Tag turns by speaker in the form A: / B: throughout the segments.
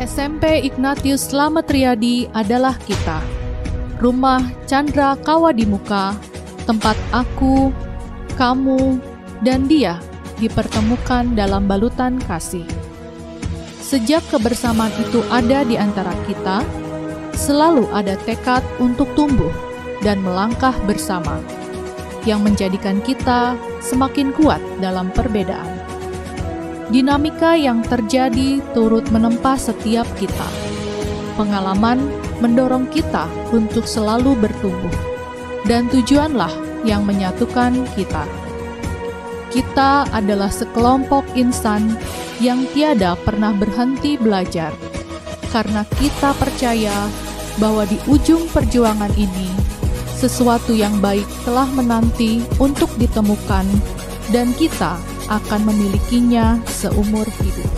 A: SMP Ignatius Slamet Riyadi adalah kita. Rumah Chandra Kawadimuka, tempat aku, kamu, dan dia dipertemukan dalam balutan kasih. Sejak kebersamaan itu ada di antara kita, selalu ada tekad untuk tumbuh dan melangkah bersama, yang menjadikan kita semakin kuat dalam perbedaan. Dinamika yang terjadi turut menempa setiap kita. Pengalaman mendorong kita untuk selalu bertumbuh, dan tujuanlah yang menyatukan kita. Kita adalah sekelompok insan yang tiada pernah berhenti belajar, karena kita percaya bahwa di ujung perjuangan ini, sesuatu yang baik telah menanti untuk ditemukan, dan kita akan memilikinya seumur hidup.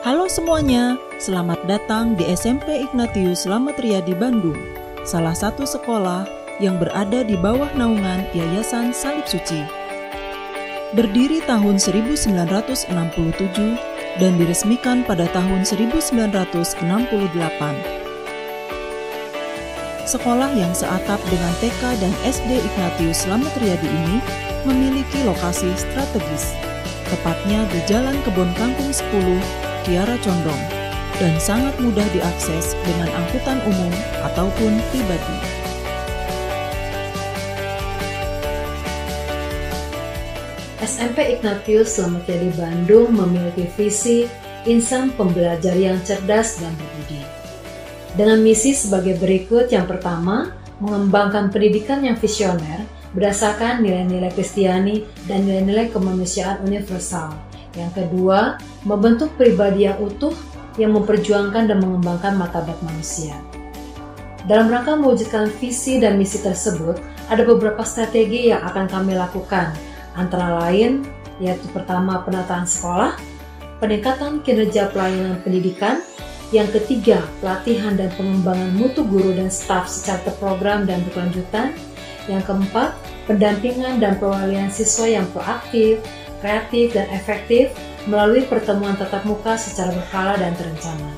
B: Halo semuanya, selamat datang di SMP Ignatius Slamet Riyadi Bandung, salah satu sekolah yang berada di bawah naungan Yayasan Salib Suci. Berdiri tahun 1967 dan diresmikan pada tahun 1968. Sekolah yang seatap dengan TK dan SD Ignatius Slamet Riyadi ini memiliki lokasi strategis, tepatnya di Jalan Kebon Kangkung 10, Kiara Condong, dan sangat mudah diakses dengan angkutan umum ataupun pribadi.
C: SMP Ignatius Slamet Riyadi Bandung memiliki visi insan pembelajar yang cerdas dan berbudi. Dengan misi sebagai berikut: yang pertama, mengembangkan pendidikan yang visioner berdasarkan nilai-nilai Kristiani dan nilai-nilai kemanusiaan universal. Yang kedua, membentuk pribadi yang utuh yang memperjuangkan dan mengembangkan martabat manusia. Dalam rangka mewujudkan visi dan misi tersebut, ada beberapa strategi yang akan kami lakukan, antara lain yaitu pertama, penataan sekolah, peningkatan kinerja pelayanan pendidikan, yang ketiga, pelatihan dan pengembangan mutu guru dan staf secara terprogram dan berkelanjutan, yang keempat, pendampingan dan perwalian siswa yang proaktif, kreatif, dan efektif melalui pertemuan tatap muka secara berkala dan terencana.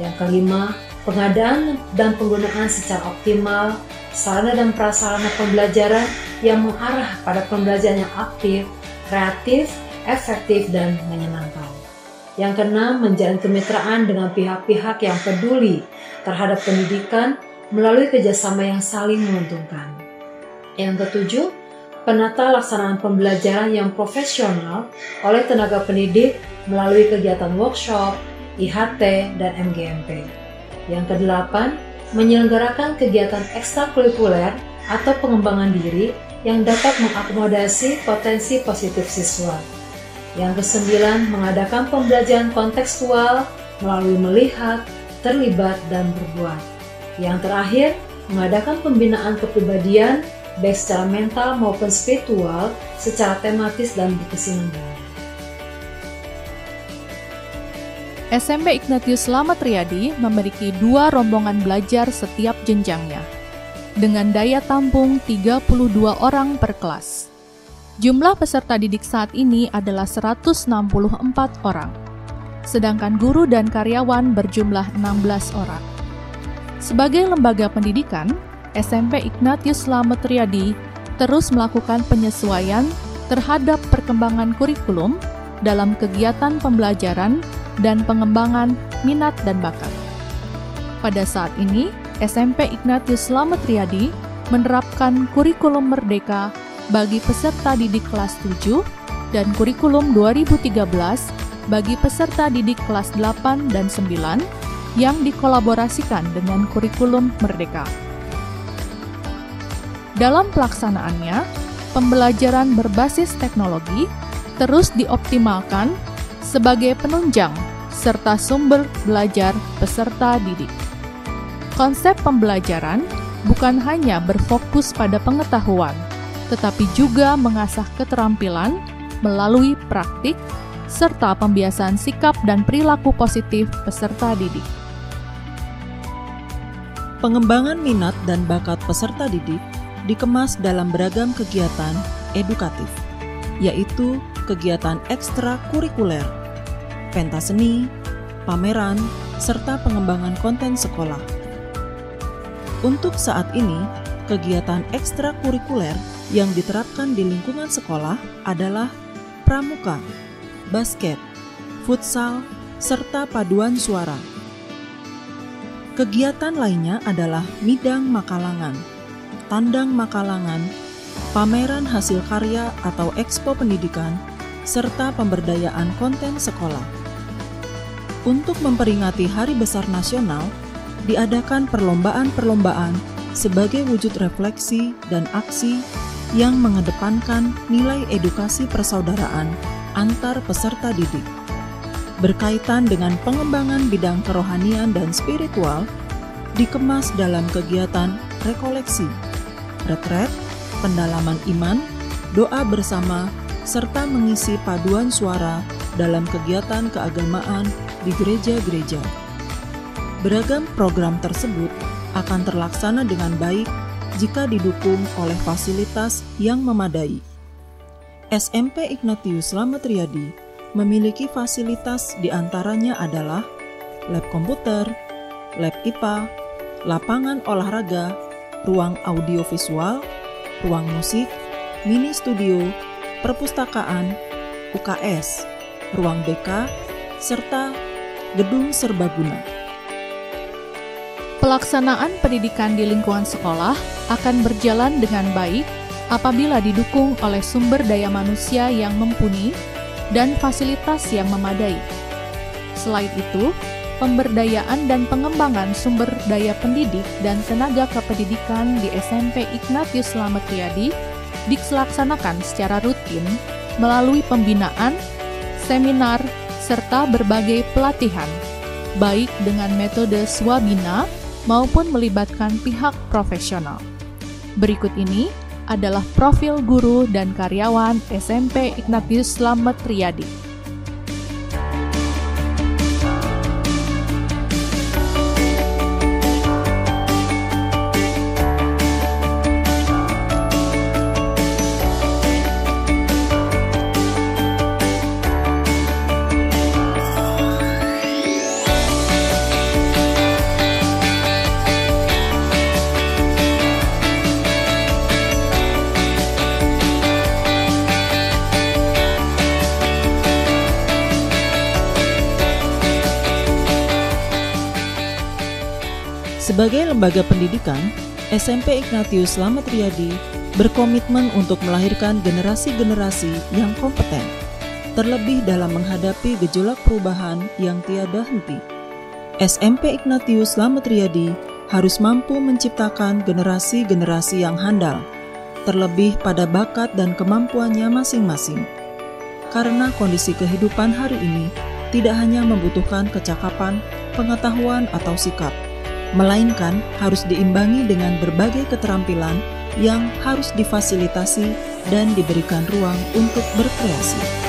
C: Yang kelima, pengadaan dan penggunaan secara optimal sarana dan prasarana pembelajaran yang mengarah pada pembelajaran yang aktif, kreatif, efektif, dan menyenangkan. Yang keenam, menjalin kemitraan dengan pihak-pihak yang peduli terhadap pendidikan melalui kerjasama yang saling menguntungkan. Yang ketujuh, penata laksanaan pembelajaran yang profesional oleh tenaga pendidik melalui kegiatan workshop, IHT, dan MGMP. Yang kedelapan, menyelenggarakan kegiatan ekstrakurikuler atau pengembangan diri yang dapat mengakomodasi potensi positif siswa. Yang kesembilan, mengadakan pembelajaran kontekstual melalui melihat, terlibat, dan berbuat. Yang terakhir, mengadakan pembinaan kepribadian baik secara mental maupun spiritual secara tematis dan berkesinambungan.
A: SMP Ignatius Slamet Riyadi memiliki 2 rombongan belajar setiap jenjangnya, dengan daya tampung 32 orang per kelas. Jumlah peserta didik saat ini adalah 164 orang, sedangkan guru dan karyawan berjumlah 16 orang. Sebagai lembaga pendidikan, SMP Ignatius Slamet Riyadi terus melakukan penyesuaian terhadap perkembangan kurikulum dalam kegiatan pembelajaran dan pengembangan minat dan bakat. Pada saat ini, SMP Ignatius Slamet Riyadi menerapkan kurikulum merdeka bagi peserta didik kelas 7 dan kurikulum 2013 bagi peserta didik kelas 8 dan 9 yang dikolaborasikan dengan kurikulum merdeka. Dalam pelaksanaannya, pembelajaran berbasis teknologi terus dioptimalkan sebagai penunjang serta sumber belajar peserta didik. Konsep pembelajaran bukan hanya berfokus pada pengetahuan, tetapi juga mengasah keterampilan melalui praktik serta pembiasaan sikap dan perilaku positif peserta didik.
B: Pengembangan minat dan bakat peserta didik dikemas dalam beragam kegiatan edukatif, yaitu kegiatan ekstrakurikuler, pentas seni, pameran, serta pengembangan konten sekolah. Untuk saat ini, kegiatan ekstrakurikuler yang diterapkan di lingkungan sekolah adalah pramuka, basket, futsal, serta paduan suara. Kegiatan lainnya adalah midang makalangan, tandang makalangan, pameran hasil karya atau ekspo pendidikan, serta pemberdayaan konten sekolah. Untuk memperingati Hari Besar Nasional, diadakan perlombaan-perlombaan sebagai wujud refleksi dan aksi yang mengedepankan nilai edukasi persaudaraan antar peserta didik. Berkaitan dengan pengembangan bidang kerohanian dan spiritual, dikemas dalam kegiatan rekoleksi, retret, pendalaman iman, doa bersama, serta mengisi paduan suara dalam kegiatan keagamaan di gereja-gereja. Beragam program tersebut akan terlaksana dengan baik jika didukung oleh fasilitas yang memadai. SMP Ignatius Slamet Riyadi memiliki fasilitas diantaranya adalah lab komputer, lab IPA, lapangan olahraga, ruang audiovisual, ruang musik, mini studio, perpustakaan, UKS, ruang BK, serta gedung serbaguna.
A: Pelaksanaan pendidikan di lingkungan sekolah akan berjalan dengan baik apabila didukung oleh sumber daya manusia yang mumpuni dan fasilitas yang memadai. Selain itu, pemberdayaan dan pengembangan sumber daya pendidik dan tenaga kependidikan di SMP Ignatius Slamet Riyadi dilaksanakan secara rutin melalui pembinaan, seminar, serta berbagai pelatihan, baik dengan metode swabina maupun melibatkan pihak profesional. Berikut ini adalah profil guru dan karyawan SMP Ignatius Slamet Riyadi.
B: Sebagai lembaga pendidikan, SMP Ignatius Slamet Riyadi berkomitmen untuk melahirkan generasi-generasi yang kompeten, terlebih dalam menghadapi gejolak perubahan yang tiada henti. SMP Ignatius Slamet Riyadi harus mampu menciptakan generasi-generasi yang handal, terlebih pada bakat dan kemampuannya masing-masing. Karena kondisi kehidupan hari ini tidak hanya membutuhkan kecakapan, pengetahuan, atau sikap, melainkan harus diimbangi dengan berbagai keterampilan yang harus difasilitasi dan diberikan ruang untuk berkreasi.